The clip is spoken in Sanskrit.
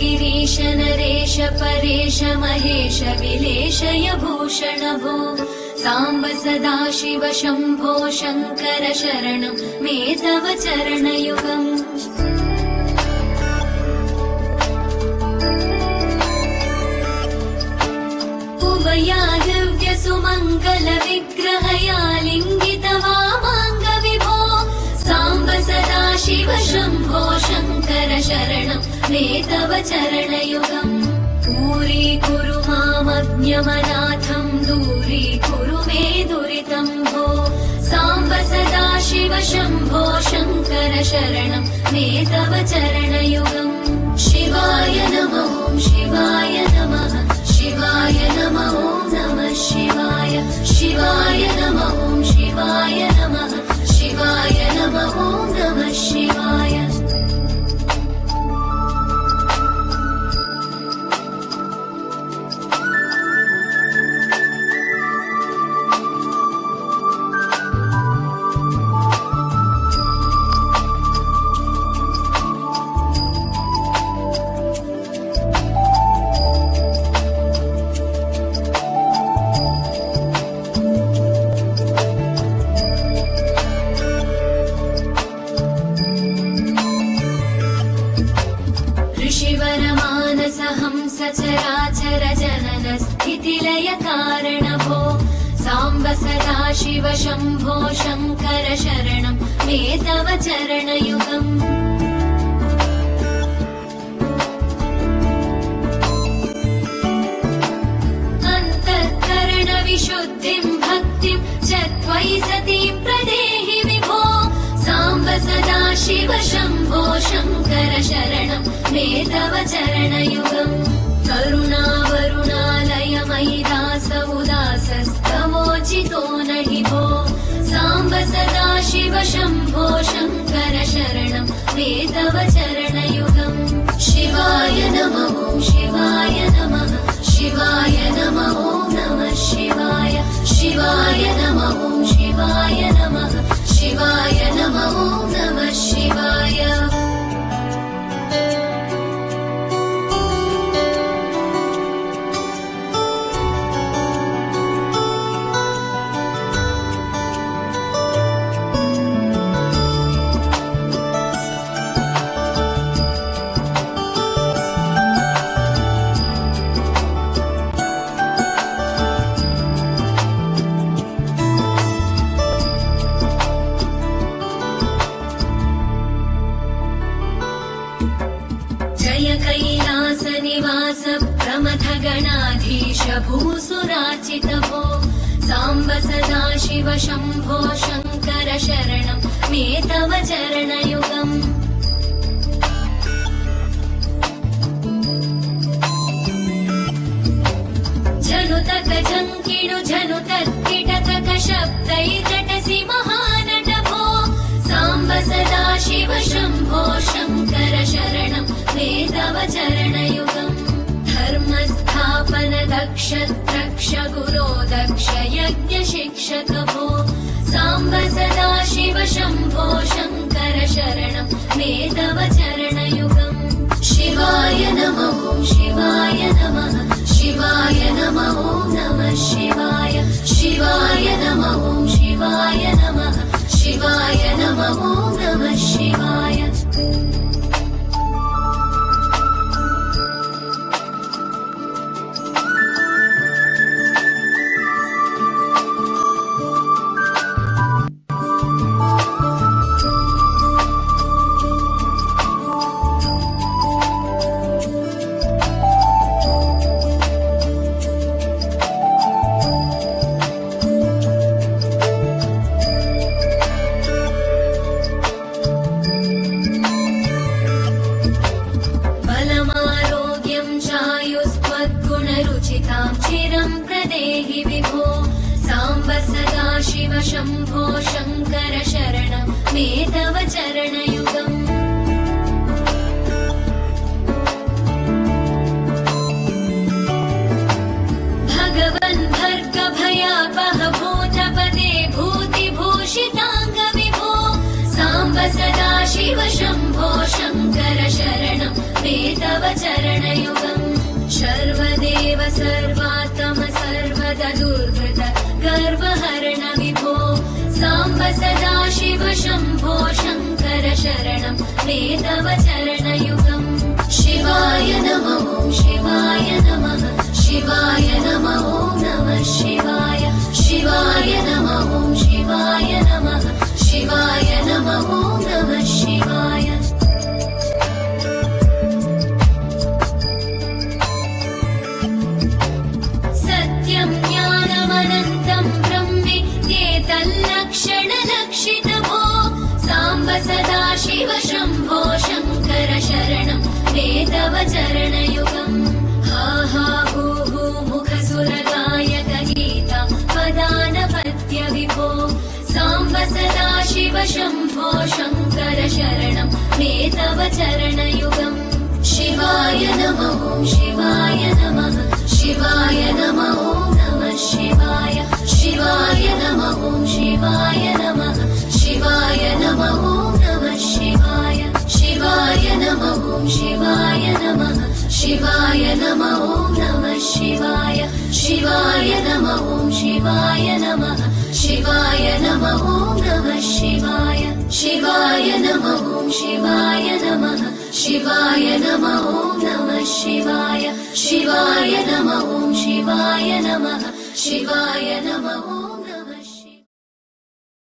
गिरीश नरेश परेश महेश विलेशय भूषण भो साम्ब सदाशिव शम्भो शङ्कर शरणं मे तव चरणयुगम् उभया दिव्य सुमङ्गल विग्रहया लिङ्गित वामाङ्ग विभो साम्ब सदाशिव शम्भो शङ्कर शरणं मे तव चरणयुगम् दूरीकुरु मामज्ञमनाथं दूरीकुरु मे दुरितं भो साम्ब सदाशिव शम्भो शङ्कर शरणं मे तव चरणयुगम् शिवाय नमः शिवाय नमः शिवाय नमः नमः शिवाय शिवाय नमः शिवाय नमः शिवाय नमः नमः शिवाय सचराचर जनन स्थितिलय कारण भो साम्ब सदाशिव शम्भो शङ्कर शरणं मे तव चरणयुगम् अन्तःकरण विशुद्धिं भक्तिं च त्वयि सतीं प्रदेहि विभो साम्ब सदाशिव शम्भो शङ्कर शरणं मे तव चरणयुगम् करुणावरुणालय मयि दास उदासस्तवोचितो नहि भो साम्ब सदाशिव शम्भो शङ्कर शरणं मे तव चरणयुगम् शिवाय नमः शिवाय नमः शिवाय नमः नमः शिवाय शिवाय नमः शिवाय नमः शिवाय नमः नमः शिवाय गणाधीश भूसुराचित भो साम्ब सदाशिव शम्भो शङ्कर शरणं मे तव चरणयुगम् झनुतक झङ्किणु झनुतत्किटतक शब्दैकटसि महानट भो साम्ब सदाशिव शम्भो शङ्कर शरणं मे तव चरणयुगम् धर्मस्थापन दक्ष द्रक्ष गुरो दक्ष यज्ञ शिक्षक भो साम्ब सदाशिव शम्भो शङ्कर शरणं मे तव चरणयुगम् शिवाय नमः शिवाय नमः शिवाय नमः नमः शिवाय शिवाय नमः शिवाय नमः शिवाय नमः नमः शिवाय शम्भो शङ्कर शरणं मे तव चरणयुगम् भगवन् भर्गभयापह भूतपते भूतिभूषिताङ्ग विभो साम्ब सदा शिव शम्भो शङ्कर शरणं मे तव चरणयुगम् सर्वदेव सर्वात्म सर्वदा दुर्वृत गर्वहरण विभो साम्ब सदा शिव शम्भो शङ्कर शरणं मे तव चरणयुगम् शिवाय नमः शिवाय नमः शिवाय नमः नमः शिवाय शिवाय नमः शिवाय नमः शिवाय नमः नमः शिवाय सत्यं ज्ञानमनन्तं ब्रह्मेत्येतल्लक्षणलक्षितभो साम्ब सदा शिव शम्भो शङ्कर शरणं मे तव चरणयुगम् हा हा हू हू मुखसुरगायक गीता पदानपत्य विभो साम्ब सदा शिव शम्भो शङ्कर शरणं मे तव चरणयुगम् शिवाय नमः शिवाय नमः शिवाय नमः नमः शिवाय शिवाय नमः शिवाय नमः शिवाय नमः नमः शिवाय शिवाय नमः शिवाय नमः शिवाय नमः नमः शिवाय शिवाय नमः शिवाय नमः शिवाय नमः नमः शिवाय शिवाय नमः शिवाय नमः शिवाय नमः नमः शिवाय शिवाय नमः शिवाय नमः शिवाय नमः